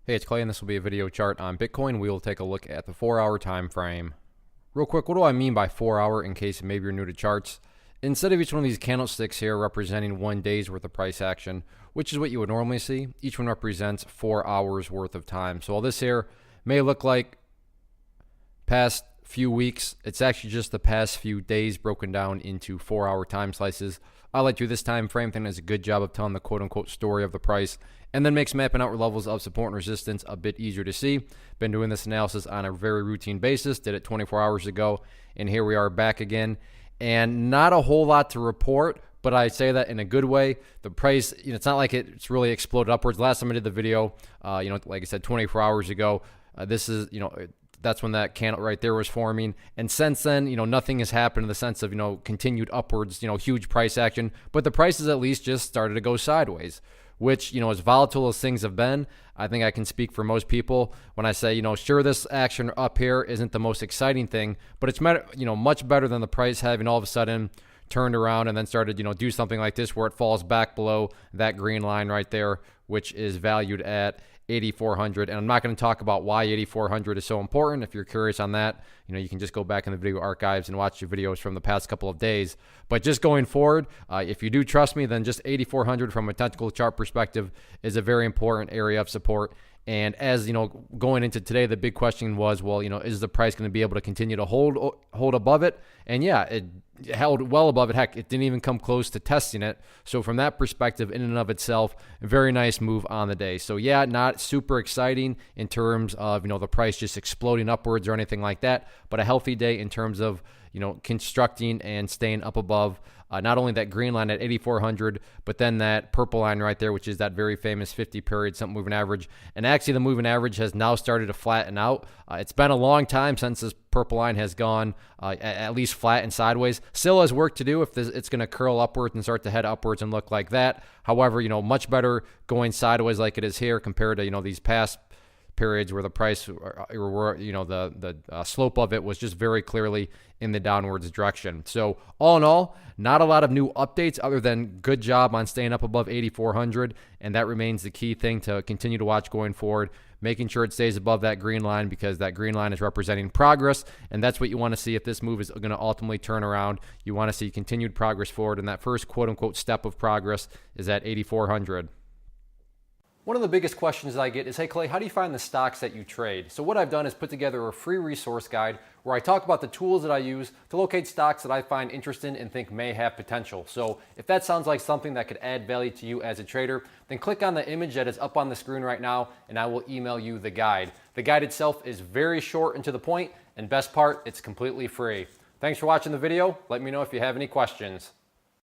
Hey, it's Clay, and this will be a video chart on Bitcoin. We will take a look at the 4-hour time frame. Real quick, what do I mean by 4-hour in case maybe you're new to charts? Instead of each one of these candlesticks here representing 1 day's worth of price action, which is what you would normally see, each one represents 4 hours worth of time. So while this here may look like past few weeks, it's actually just the past few days broken down into 4-hour time slices. I like to do this time frame thing does a good job of telling the quote-unquote story of the price, and then makes mapping out levels of support and resistance a bit easier to see. Been doing this analysis on a very routine basis, did it 24 hours ago, and here we are back again. And not a whole lot to report, but I say that in a good way. The price, it's not like it's really exploded upwards. Last time I did the video, like I said, 24 hours ago, this is, that's when that candle right there was forming. And since then, nothing has happened in the sense of, continued upwards, huge price action. But the prices at least just started to go sideways, which, as volatile as things have been, I think I can speak for most people when I say, sure, this action up here isn't the most exciting thing, but it's, much better than the price having all of a sudden turned around and then started, do something like this where it falls back below that green line right there, which is valued at 8,400. And I'm not going to talk about why 8,400 is so important. If you're curious on that, you can just go back in the video archives and watch the videos from the past couple of days. But just going forward, if you do trust me, then just 8,400 from a technical chart perspective is a very important area of support. And as going into today, the big question was, well, is the price going to be able to continue to hold above it? And yeah, it held well above it. Heck, it didn't even come close to testing it. So from that perspective, in and of itself, a very nice move on the day. So yeah, not super exciting in terms of the price just exploding upwards or anything like that, but a healthy day in terms of constructing and staying up above not only that green line at 8,400, but then that purple line right there, which is that very famous 50-period simple moving average. And actually, the moving average has now started to flatten out. It's been a long time since this purple line has gone at least flat and sideways. Still has work to do if it's going to curl upwards and start to head upwards and look like that. However, much better going sideways like it is here compared to these past periods where the price or the slope of it was just very clearly in the downwards direction. So all in all, not a lot of new updates other than good job on staying up above 8,400, and that remains the key thing to continue to watch going forward, making sure it stays above that green line because that green line is representing progress, and that's what you want to see if this move is going to ultimately turn around. You want to see continued progress forward, and that first quote-unquote step of progress is at 8,400. One of the biggest questions that I get is, hey Clay, how do you find the stocks that you trade? So what I've done is put together a free resource guide where I talk about the tools that I use to locate stocks that I find interesting and think may have potential. So if that sounds like something that could add value to you as a trader, then click on the image that is up on the screen right now and I will email you the guide. The guide itself is very short and to the point, and best part, it's completely free. Thanks for watching the video. Let me know if you have any questions.